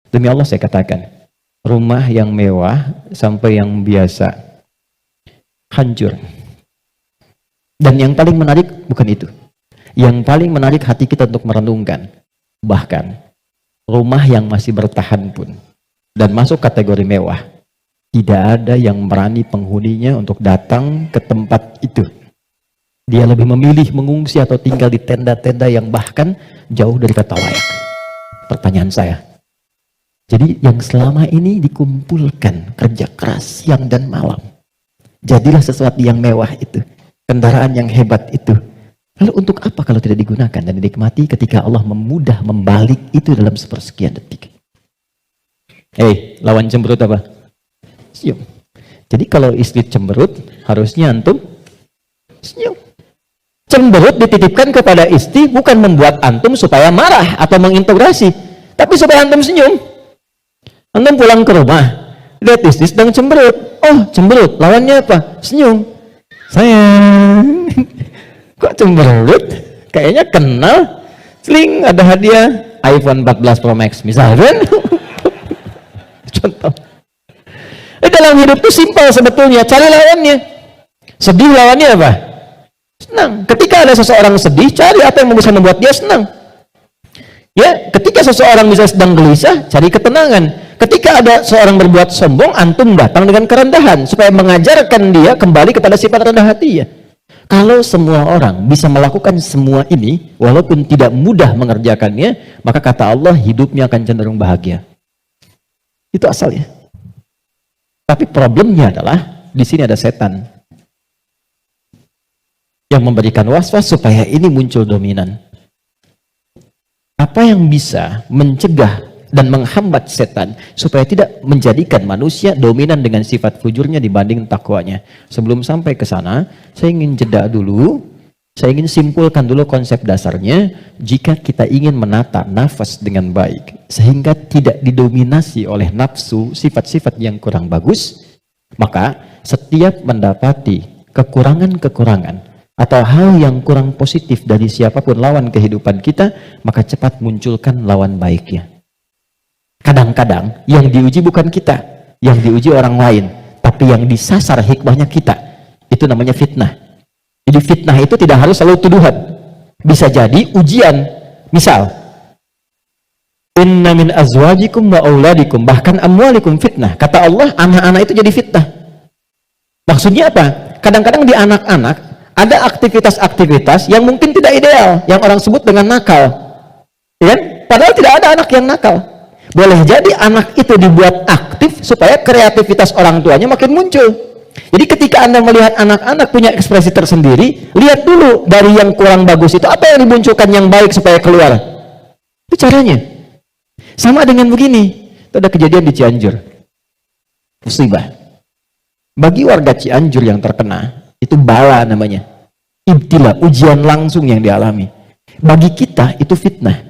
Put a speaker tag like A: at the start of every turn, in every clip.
A: Demi Allah saya katakan, rumah yang mewah sampai yang biasa hancur. Dan yang paling menarik bukan itu. Yang paling menarik hati kita untuk merenungkan, bahkan rumah yang masih bertahan pun dan masuk kategori mewah, tidak ada yang berani penghuninya untuk datang ke tempat itu. Dia lebih memilih mengungsi atau tinggal di tenda-tenda yang bahkan jauh dari kata layak. Pertanyaan saya, jadi yang selama ini dikumpulkan kerja keras siang dan malam, jadilah sesuatu yang mewah itu, kendaraan yang hebat itu, lalu untuk apa kalau tidak digunakan dan dinikmati ketika Allah memudah membalik itu dalam sepersekian detik? Lawan cemberut apa? Senyum. Jadi kalau istri cemberut, harusnya antum senyum. Cemberut dititipkan kepada istri bukan membuat antum supaya marah atau mengintegrasi, tapi supaya antum senyum. Antum pulang ke rumah, lihat istri sedang cemberut. Oh, cemberut, lawannya apa? Senyum. Sayang, kok cemberut? Kayaknya kenal. Sling, ada hadiah iPhone 14 Pro Max misalkan. Contoh. Dalam hidup itu simpel sebetulnya, cari lawannya. Sedih, lawannya apa? Senang. Ketika ada seseorang sedih, cari apa yang bisa membuat dia senang. Ya, ketika seseorang bisa sedang gelisah, cari ketenangan. Ketika ada seorang berbuat sombong, antum datang dengan kerendahan supaya mengajarkan dia kembali kepada sifat rendah hati ya. Kalau semua orang bisa melakukan semua ini, walaupun tidak mudah mengerjakannya, maka kata Allah hidupnya akan cenderung bahagia. Itu asalnya. Tapi problemnya adalah di sini ada setan yang memberikan was-was supaya ini muncul dominan. Apa yang bisa mencegah dan menghambat setan supaya tidak menjadikan manusia dominan dengan sifat fujurnya dibanding takwanya? Sebelum sampai ke sana, saya ingin jeda dulu. Saya ingin simpulkan dulu konsep dasarnya. Jika kita ingin menata nafas dengan baik sehingga tidak didominasi oleh nafsu sifat-sifat yang kurang bagus, maka setiap mendapati kekurangan-kekurangan atau hal yang kurang positif dari siapapun lawan kehidupan kita, maka cepat munculkan lawan baiknya. Kadang-kadang yang diuji bukan kita, yang diuji orang lain, tapi yang disasar hikmahnya kita. Itu namanya fitnah. Jadi fitnah itu tidak harus selalu tuduhan. Bisa jadi ujian. Misal, inna min azwajikum wa auladikum, bahkan amwalikum fitnah. Kata Allah, anak-anak itu jadi fitnah. Maksudnya apa? Kadang-kadang di anak-anak ada aktivitas-aktivitas yang mungkin tidak ideal, yang orang sebut dengan nakal. Ya? Padahal tidak ada anak yang nakal. Boleh jadi anak itu dibuat aktif supaya kreativitas orang tuanya makin muncul. Jadi ketika Anda melihat anak-anak punya ekspresi tersendiri, lihat dulu dari yang kurang bagus itu apa yang dimunculkan yang baik supaya keluar. Itu caranya. Sama dengan begini, itu ada kejadian di Cianjur. Musibah. Bagi warga Cianjur yang terkena, itu bala namanya. Ibtila, ujian langsung yang dialami. Bagi kita itu fitnah.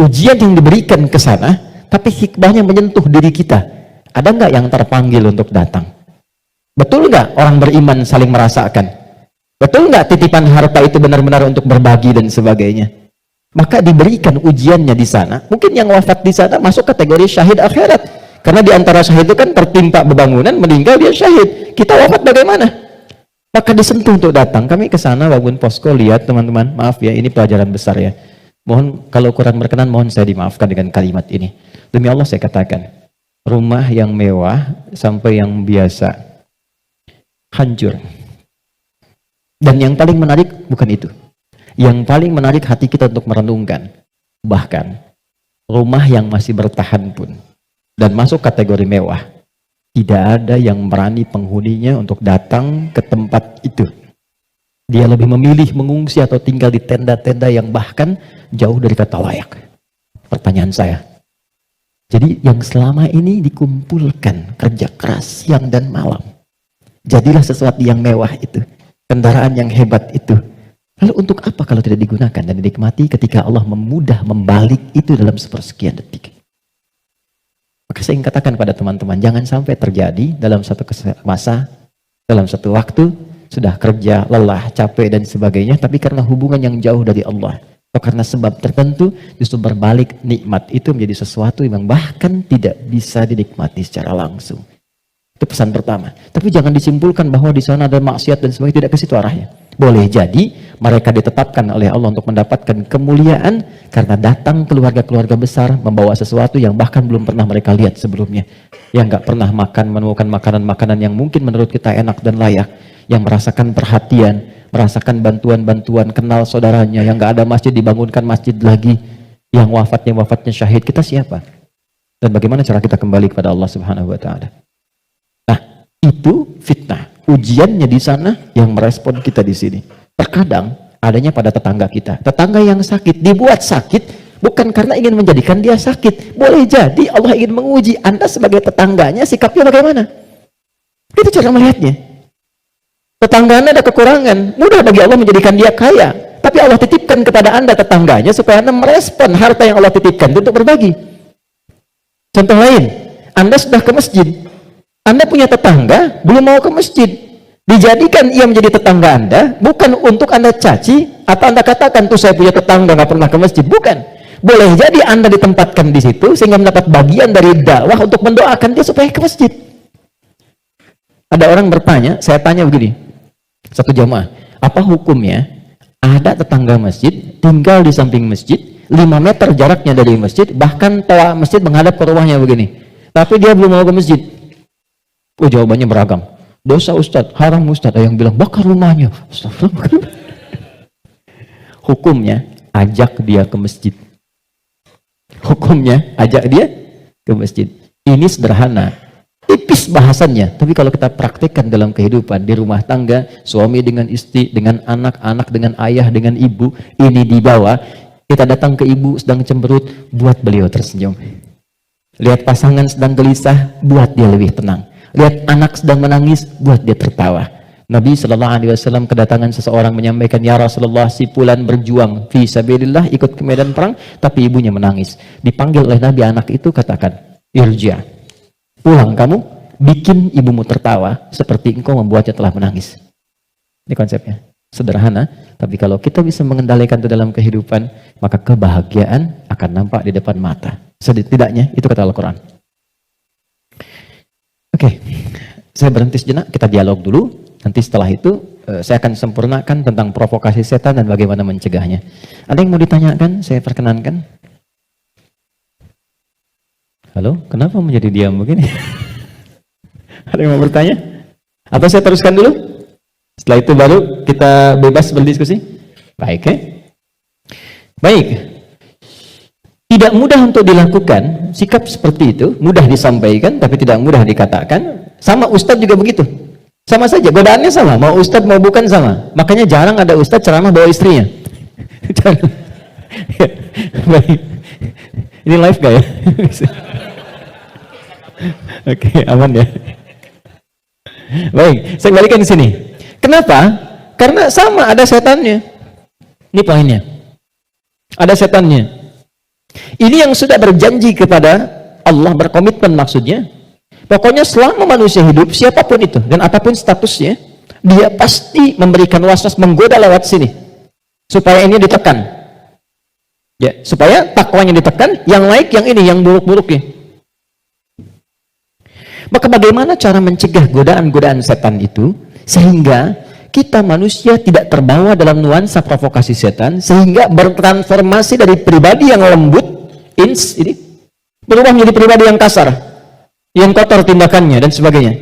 A: Ujian yang diberikan ke sana, tapi hikmahnya menyentuh diri kita. Ada nggak yang terpanggil untuk datang? Betul nggak orang beriman saling merasakan? Betul nggak titipan harta itu benar-benar untuk berbagi dan sebagainya? Maka diberikan ujiannya di sana. Mungkin yang wafat di sana masuk kategori syahid akhirat. Karena di antara syahid itu kan tertimpa bebangunan, meninggal dia syahid. Kita wafat bagaimana? Maka disentuh untuk datang. Kami ke sana bangun posko, lihat teman-teman, maaf ya, ini pelajaran besar ya. Mohon kalau kurang berkenan, mohon saya dimaafkan dengan kalimat ini. Demi Allah saya katakan, rumah yang mewah sampai yang biasa hancur. Dan yang paling menarik bukan itu. Yang paling menarik hati kita untuk merenungkan, bahkan rumah yang masih bertahan pun dan masuk kategori mewah, tidak ada yang berani penghuninya untuk datang ke tempat itu. Dia lebih memilih mengungsi atau tinggal di tenda-tenda yang bahkan jauh dari kata layak. Pertanyaan saya, jadi yang selama ini dikumpulkan kerja keras siang dan malam, jadilah sesuatu yang mewah itu, kendaraan yang hebat itu, lalu untuk apa kalau tidak digunakan dan dinikmati ketika Allah memudah membalik itu dalam sepersekian detik? Maka saya ingin katakan pada teman-teman, jangan sampai terjadi dalam satu masa, dalam satu waktu, sudah kerja, lelah, capek dan sebagainya, tapi karena hubungan yang jauh dari Allah, atau karena sebab tertentu, justru berbalik nikmat itu menjadi sesuatu yang bahkan tidak bisa dinikmati secara langsung. Itu pesan pertama. Tapi jangan disimpulkan bahwa di sana ada maksiat dan sebagainya, tidak ke situ arahnya. Boleh jadi mereka ditetapkan oleh Allah untuk mendapatkan kemuliaan karena datang keluarga-keluarga besar membawa sesuatu yang bahkan belum pernah mereka lihat sebelumnya. Yang nggak pernah menemukan makanan-makanan yang mungkin menurut kita enak dan layak. Yang merasakan perhatian, merasakan bantuan-bantuan, kenal saudaranya. Yang nggak ada masjid, dibangunkan masjid lagi. Yang wafatnya syahid. Kita siapa? Dan bagaimana cara kita kembali kepada Allah Subhanahu wa Ta'ala? Itu fitnah. Ujiannya di sana yang merespon kita di sini. Terkadang adanya pada tetangga kita. Tetangga yang sakit dibuat sakit bukan karena ingin menjadikan dia sakit. Boleh jadi Allah ingin menguji Anda sebagai tetangganya, sikapnya bagaimana. Itu cara melihatnya. Tetangga Anda ada kekurangan, mudah bagi Allah menjadikan dia kaya. Tapi Allah titipkan kepada Anda tetangganya supaya Anda merespon harta yang Allah titipkan untuk berbagi. Contoh lain, Anda sudah ke masjid. Anda punya tetangga, belum mau ke masjid. Dijadikan ia menjadi tetangga Anda, bukan untuk Anda caci, atau Anda katakan, tuh saya punya tetangga, nggak pernah ke masjid. Bukan. Boleh jadi Anda ditempatkan di situ, sehingga mendapat bagian dari dakwah untuk mendoakan dia supaya ke masjid. Ada orang bertanya, saya tanya begini, satu jamaah, apa hukumnya ada tetangga masjid, tinggal di samping masjid, 5 meter jaraknya dari masjid, bahkan toa masjid menghadap ke rumahnya begini. Tapi dia belum mau ke masjid. Oh, jawabannya beragam. Dosa Ustadz, haram Ustadz. Ada yang bilang bakar rumahnya. Hukumnya ajak dia ke masjid. Hukumnya ajak dia ke masjid. Ini sederhana, tipis bahasannya. Tapi kalau kita praktekkan dalam kehidupan di rumah tangga, suami dengan istri, dengan anak-anak, dengan ayah, dengan ibu, ini dibawa. Kita datang ke ibu sedang cemberut, buat beliau tersenyum. Lihat pasangan sedang gelisah, buat dia lebih tenang. Lihat anak sedang menangis, buat dia tertawa. Nabi SAW kedatangan seseorang menyampaikan, ya Rasulullah, si fulan berjuang fi sabilillah, ikut ke medan perang, tapi ibunya menangis. Dipanggil oleh Nabi, anak itu katakan, irja, pulang kamu, bikin ibumu tertawa seperti engkau membuatnya telah menangis. Ini konsepnya. Sederhana, tapi kalau kita bisa mengendalikan itu dalam kehidupan, maka kebahagiaan akan nampak di depan mata. Setidaknya itu kata Al-Quran. Oke, saya berhenti sejenak, kita dialog dulu. Nanti setelah itu saya akan sempurnakan tentang provokasi setan dan bagaimana mencegahnya. Ada yang mau ditanyakan? Saya perkenankan. Halo, kenapa menjadi diam begini? Ada yang mau bertanya? Atau saya teruskan dulu? Setelah itu baru kita bebas berdiskusi? Baik, baik. Tidak mudah untuk dilakukan, sikap seperti itu, mudah disampaikan, tapi tidak mudah dikatakan. Sama Ustadz juga begitu. Sama saja, godaannya sama, mau Ustadz mau bukan sama. Makanya jarang ada Ustadz ceramah bawa istrinya. Baik. Ini live gak ya? Oke, aman ya. Baik, saya balikan di sini. Kenapa? Karena sama, ada setannya. Ini poinnya. Ada setannya. Ini yang sudah berjanji kepada Allah, berkomitmen maksudnya. Pokoknya selama manusia hidup, siapapun itu, dan apapun statusnya, dia pasti memberikan waswas, menggoda lewat sini. Supaya ini ditekan. Ya, supaya takwanya ditekan, yang naik yang ini, yang buruk-buruknya. Maka bagaimana cara mencegah godaan-godaan setan itu, sehingga kita manusia tidak terbawa dalam nuansa provokasi setan, sehingga bertransformasi dari pribadi yang lembut, ini berubah menjadi pribadi yang kasar, yang kotor tindakannya dan sebagainya.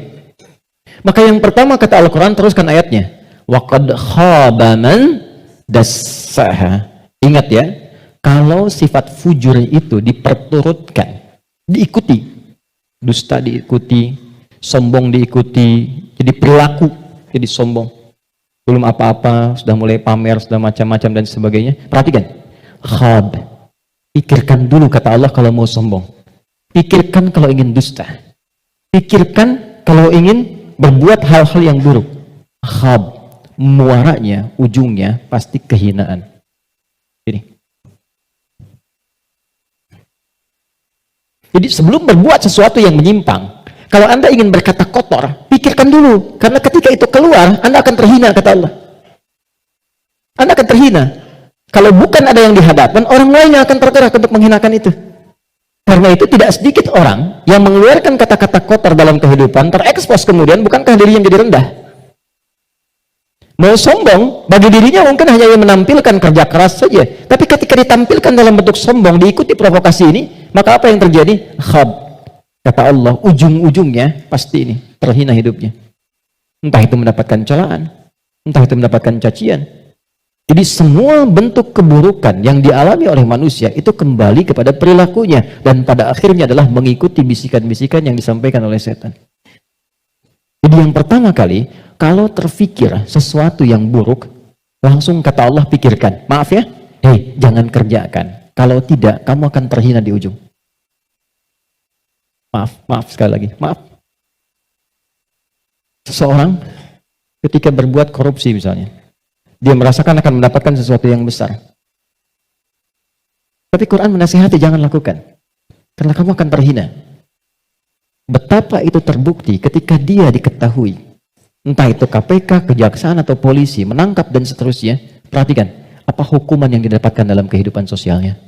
A: Maka yang pertama kata Al-Quran, teruskan ayatnya, waqad khaba man dassaha. Ingat ya, kalau sifat fujur itu diperturutkan, diikuti, dusta diikuti, sombong diikuti, jadi perilaku jadi sombong, belum apa-apa sudah mulai pamer, sudah macam-macam dan sebagainya. Perhatikan, khab, pikirkan dulu kata Allah kalau mau sombong, pikirkan kalau ingin dusta, pikirkan kalau ingin berbuat hal-hal yang buruk. Khab, muaranya, ujungnya pasti kehinaan. Ini. Jadi sebelum berbuat sesuatu yang menyimpang, kalau Anda ingin berkata kotor, pikirkan dulu. Karena ketika itu keluar, Anda akan terhina, kata Allah. Anda akan terhina. Kalau bukan ada yang di hadapan, orang lain yang akan tergerak untuk menghinakan itu. Karena itu tidak sedikit orang yang mengeluarkan kata-kata kotor dalam kehidupan terekspos kemudian, bukankah dirinya jadi rendah? Mau sombong, bagi dirinya mungkin hanya yang menampilkan kerja keras saja. Tapi ketika ditampilkan dalam bentuk sombong, diikuti provokasi ini, maka apa yang terjadi? Khab. Kata Allah, ujung-ujungnya pasti ini, terhina hidupnya. Entah itu mendapatkan celaan, entah itu mendapatkan cacian. Jadi semua bentuk keburukan yang dialami oleh manusia itu kembali kepada perilakunya. Dan pada akhirnya adalah mengikuti bisikan-bisikan yang disampaikan oleh setan. Jadi yang pertama kali, kalau terfikir sesuatu yang buruk, langsung kata Allah pikirkan, maaf ya, jangan kerjakan. Kalau tidak, kamu akan terhina di ujung. Maaf sekali lagi, maaf. Seseorang ketika berbuat korupsi misalnya, dia merasakan akan mendapatkan sesuatu yang besar. Tapi Quran menasihati jangan lakukan, karena kamu akan terhina. Betapa itu terbukti ketika dia diketahui, entah itu KPK, kejaksaan atau polisi, menangkap dan seterusnya. Perhatikan, apa hukuman yang didapatkan dalam kehidupan sosialnya?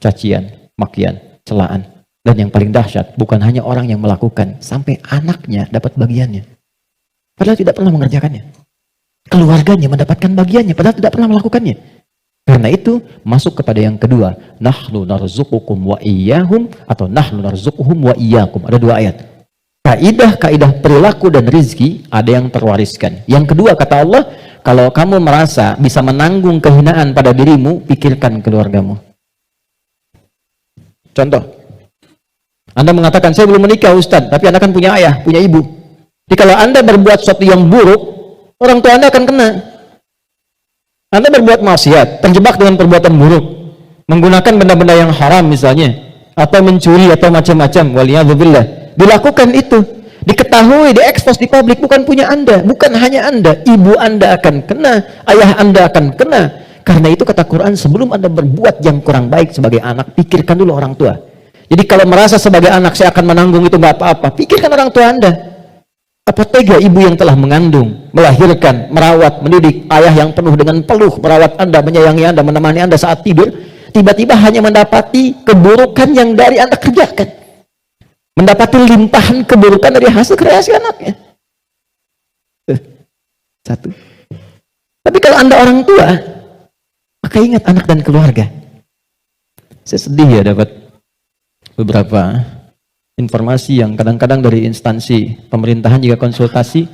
A: Cacian, makian, celaan. Dan yang paling dahsyat, bukan hanya orang yang melakukan, sampai anaknya dapat bagiannya. Padahal tidak pernah mengerjakannya. Keluarganya mendapatkan bagiannya, padahal tidak pernah melakukannya. Karena itu, masuk kepada yang kedua. Nahnu narzuqukum wa iyyahum, atau nahnu narzuquhum wa iyyakum. Ada dua ayat. Kaidah perilaku dan rizki ada yang terwariskan. Yang kedua kata Allah, kalau kamu merasa bisa menanggung kehinaan pada dirimu, pikirkan keluargamu. Contoh, Anda mengatakan saya belum menikah Ustaz, tapi Anda kan punya ayah, punya ibu. Jadi kalau Anda berbuat sesuatu yang buruk, orang tua Anda akan kena. Anda berbuat maksiat, terjebak dengan perbuatan buruk, menggunakan benda-benda yang haram misalnya, atau mencuri atau macam-macam, waliyadzubillah. Dilakukan itu, diketahui, diekspos di publik, bukan punya Anda, bukan hanya Anda, ibu Anda akan kena, ayah Anda akan kena. Karena itu kata Quran, sebelum Anda berbuat yang kurang baik sebagai anak, pikirkan dulu orang tua. Jadi kalau merasa sebagai anak saya akan menanggung itu nggak apa-apa, pikirkan orang tua Anda. Apa tega ibu yang telah mengandung, melahirkan, merawat, mendidik, ayah yang penuh dengan peluh, merawat Anda, menyayangi Anda, menemani Anda saat tidur, tiba-tiba hanya mendapati keburukan yang dari Anda kerjakan. Mendapati limpahan keburukan dari hasil kreasi anaknya. Satu. Tapi kalau Anda orang tua, maka ingat anak dan keluarga. Saya sedih ya dapat beberapa informasi yang kadang-kadang dari instansi pemerintahan juga konsultasi.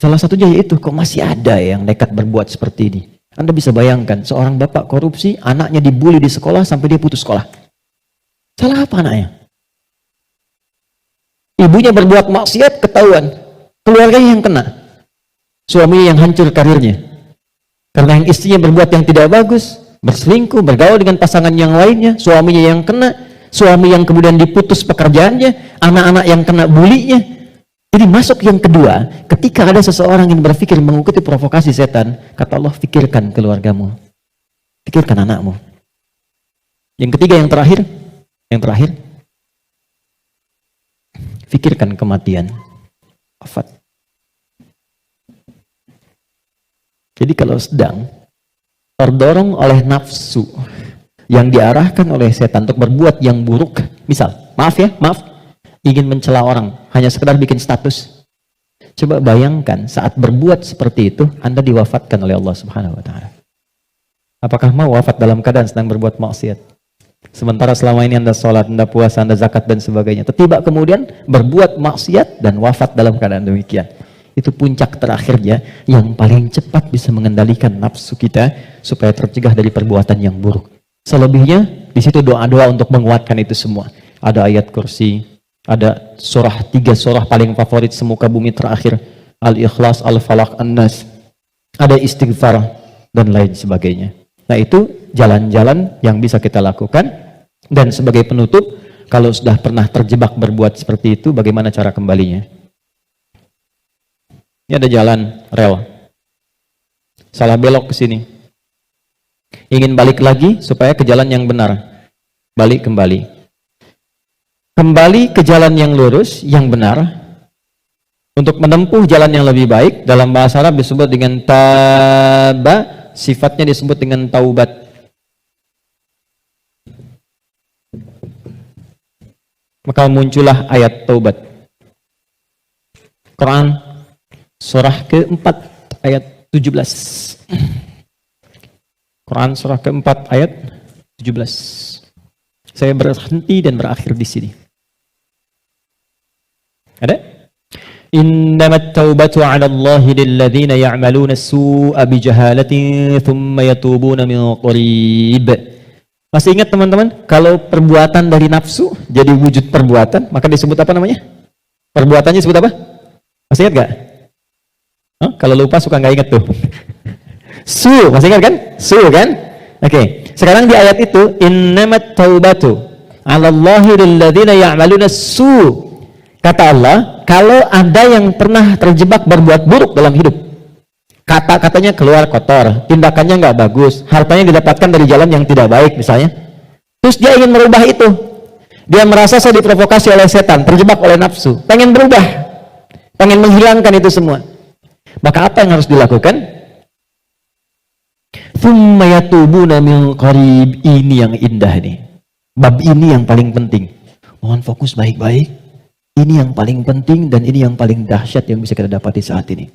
A: Salah satunya yaitu kok masih ada yang nekat berbuat seperti ini. Anda bisa bayangkan seorang bapak korupsi, anaknya dibully di sekolah sampai dia putus sekolah. Salah apa anaknya? Ibunya berbuat maksiat, ketahuan. Keluarganya yang kena. Suaminya yang hancur karirnya. Karena yang istrinya berbuat yang tidak bagus, berselingkuh, bergaul dengan pasangan yang lainnya, suaminya yang kena. Suami yang kemudian diputus pekerjaannya, anak-anak yang kena bulinya. Jadi masuk yang kedua, ketika ada seseorang yang berpikir mengikuti provokasi setan, kata Allah, pikirkan keluargamu, pikirkan anakmu. Yang ketiga, yang terakhir, pikirkan kematian. Wafat. Jadi kalau sedang terdorong oleh nafsu yang diarahkan oleh setan untuk berbuat yang buruk, misal, maaf, ingin mencela orang, hanya sekedar bikin status. Coba bayangkan saat berbuat seperti itu, Anda diwafatkan oleh Allah Subhanahu wa Ta'ala. Apakah mau wafat dalam keadaan sedang berbuat maksiat? Sementara selama ini Anda sholat, Anda puasa, Anda zakat dan sebagainya. Tiba kemudian berbuat maksiat dan wafat dalam keadaan demikian. Itu puncak terakhirnya yang paling cepat bisa mengendalikan nafsu kita supaya tercegah dari perbuatan yang buruk. Selebihnya, di situ doa-doa untuk menguatkan itu semua. Ada ayat kursi, ada tiga surah paling favorit semuka bumi terakhir, Al-Ikhlas, Al-Falaq, An-Nas. Ada istighfar, dan lain sebagainya. Nah itu jalan-jalan yang bisa kita lakukan. Dan sebagai penutup, kalau sudah pernah terjebak berbuat seperti itu, bagaimana cara kembalinya? Ini ada jalan rel. Salah belok ke sini. Ingin balik lagi supaya ke jalan yang benar. Balik kembali. Kembali ke jalan yang lurus, yang benar. Untuk menempuh jalan yang lebih baik, dalam bahasa Arab disebut dengan taba sifatnya disebut dengan taubat. Maka muncullah ayat taubat. Quran surah keempat ayat 17. Quran surah keempat ayat 17. Saya berhenti dan berakhir di sini. Ada? Innamat taubatu 'ala Allahi lilladzina ya'maluna as-su'a bijahalatin thumma yatubuna min qarib. Masih ingat teman-teman? Kalau perbuatan dari nafsu jadi wujud perbuatan, maka disebut apa namanya? Perbuatannya disebut apa? Masih ingat gak? Huh? Kalau lupa suka nggak ingat tuh. Masih ingat kan? Kan? Oke. Sekarang di ayat itu, innamat taubatu 'ala Allahi lilladzina ya'maluna as-su'. Kata Allah, kalau ada yang pernah terjebak berbuat buruk dalam hidup, kata-katanya keluar kotor, tindakannya nggak bagus, hartanya didapatkan dari jalan yang tidak baik misalnya, terus dia ingin merubah itu, dia merasa saya diprovokasi oleh setan, terjebak oleh nafsu, pengen berubah, pengen menghilangkan itu semua, maka apa yang harus dilakukan? Tsumma yatubuna min qarib. Ini yang indah nih, bab ini yang paling penting, mohon fokus baik-baik. Ini yang paling penting dan ini yang paling dahsyat yang bisa kita dapati saat ini.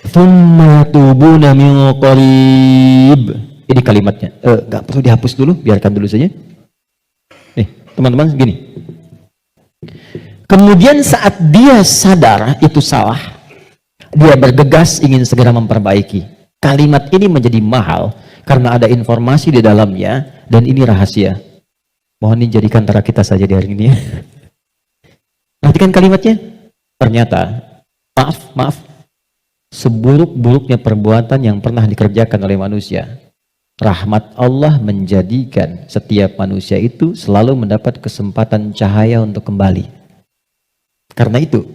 A: Tsumma yatubuna min qarib. Ini kalimatnya. Enggak perlu dihapus dulu, biarkan dulu saja. Nih, teman-teman gini. Kemudian saat dia sadar itu salah, dia bergegas ingin segera memperbaiki. Kalimat ini menjadi mahal karena ada informasi di dalamnya dan ini rahasia. Mohon dijadikan antara kita saja di hari ini. Perhatikan kalimatnya. Ternyata, maaf, seburuk-buruknya perbuatan yang pernah dikerjakan oleh manusia, rahmat Allah menjadikan setiap manusia itu selalu mendapat kesempatan cahaya untuk kembali. Karena itu,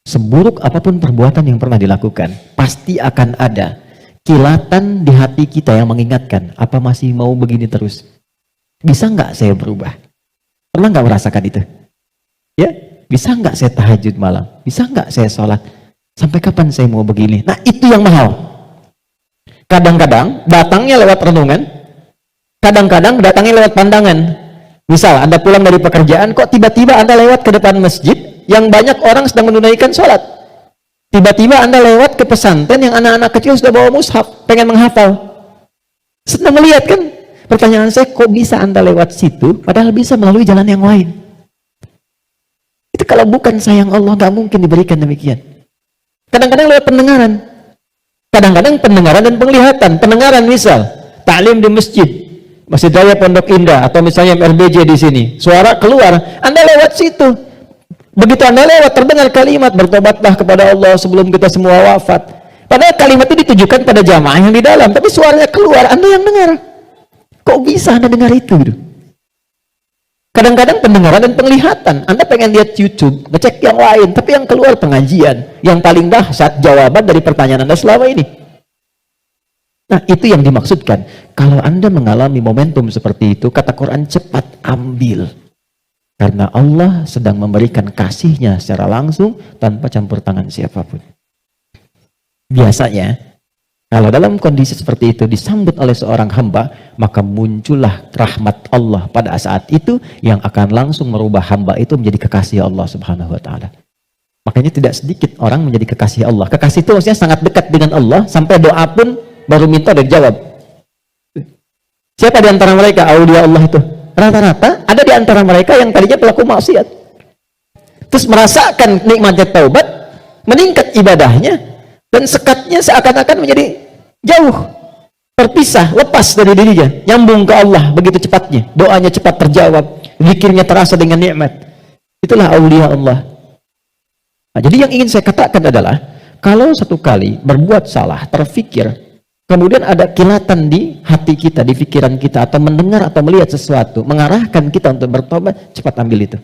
A: seburuk apapun perbuatan yang pernah dilakukan, pasti akan ada kilatan di hati kita yang mengingatkan, apa masih mau begini terus? Bisa nggak saya berubah? Pernah nggak merasakan itu? Ya, bisa nggak saya tahajud malam? Bisa nggak saya sholat? Sampai kapan saya mau begini? Nah, itu yang mahal. Kadang-kadang datangnya lewat renungan, kadang-kadang datangnya lewat pandangan. Misal, Anda pulang dari pekerjaan, kok tiba-tiba Anda lewat ke depan masjid yang banyak orang sedang menunaikan sholat. Tiba-tiba Anda lewat ke pesantren yang anak-anak kecil sudah bawa mushaf, pengen menghafal. Sedang melihat kan? Pertanyaan saya, kok bisa Anda lewat situ, padahal bisa melalui jalan yang lain? Itu kalau bukan sayang Allah, nggak mungkin diberikan demikian. Kadang-kadang lewat pendengaran. Kadang-kadang pendengaran dan penglihatan. Pendengaran misal, taklim di masjid, Masjid Raya Pondok Indah, atau misalnya MRBJ di sini. Suara keluar, Anda lewat situ. Begitu Anda lewat, terdengar kalimat, bertobatlah kepada Allah sebelum kita semua wafat. Padahal kalimat itu ditujukan pada jamaah yang di dalam, tapi suaranya keluar, Anda yang dengar. Kok bisa Anda dengar itu? Kadang-kadang pendengaran dan penglihatan. Anda pengen lihat YouTube, ngecek yang lain, tapi yang keluar pengajian. Yang paling dahsyat jawaban dari pertanyaan Anda selama ini. Nah, itu yang dimaksudkan. Kalau Anda mengalami momentum seperti itu, kata Quran, cepat ambil. Karena Allah sedang memberikan kasihnya secara langsung tanpa campur tangan siapapun. Biasanya, kalau dalam kondisi seperti itu disambut oleh seorang hamba, maka muncullah rahmat Allah pada saat itu yang akan langsung merubah hamba itu menjadi kekasih Allah Subhanahu wa taala. Makanya tidak sedikit orang menjadi kekasih Allah. Kekasih itu maksudnya sangat dekat dengan Allah sampai doa pun baru minta dan dijawab. Siapa di antara mereka aulia Allah itu? Rata-rata ada di antara mereka yang tadinya pelaku maksiat. Terus merasakan nikmatnya taubat, meningkat ibadahnya, dan sekatnya seakan-akan menjadi jauh, terpisah, lepas dari dirinya, nyambung ke Allah begitu cepatnya, doanya cepat terjawab, zikirnya terasa dengan nikmat. Itulah aulia Allah. Nah, jadi yang ingin saya katakan adalah, kalau satu kali berbuat salah, terfikir, kemudian ada kilatan di hati kita, di pikiran kita, atau mendengar atau melihat sesuatu, mengarahkan kita untuk bertobat, cepat ambil itu.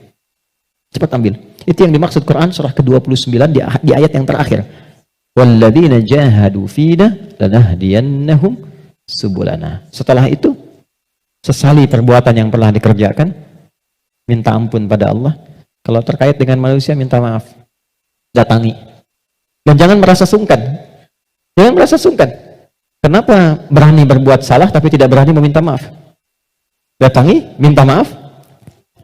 A: Cepat ambil. Itu yang dimaksud Quran surah ke-29 di ayat yang terakhir. Walladzina jahadu fina lanahdiyannahum subulana. Setelah itu, sesali perbuatan yang pernah dikerjakan, minta ampun pada Allah. Kalau terkait dengan manusia, minta maaf. Datangi. Dan jangan merasa sungkan. Jangan merasa sungkan. Kenapa berani berbuat salah tapi tidak berani meminta maaf? Datangi, minta maaf.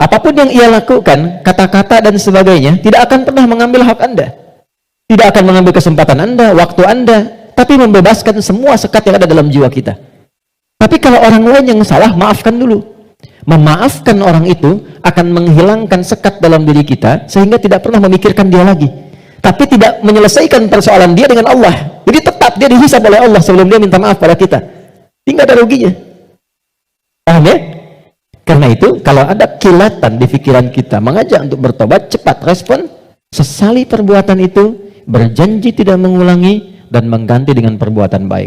A: Apapun yang ia lakukan, kata-kata dan sebagainya, tidak akan pernah mengambil hak Anda. Tidak akan mengambil kesempatan Anda, waktu Anda, tapi membebaskan semua sekat yang ada dalam jiwa kita. Tapi kalau orang lain yang salah, maafkan dulu. Memaafkan orang itu akan menghilangkan sekat dalam diri kita, sehingga tidak pernah memikirkan dia lagi. Tapi tidak menyelesaikan persoalan dia dengan Allah. Jadi tetap dia dihisab oleh Allah sebelum dia minta maaf pada kita. Tidak ada ruginya. Paham ya? Karena itu, kalau ada kilatan di pikiran kita mengajak untuk bertobat, cepat respon, sesali perbuatan itu, berjanji tidak mengulangi, dan mengganti dengan perbuatan baik.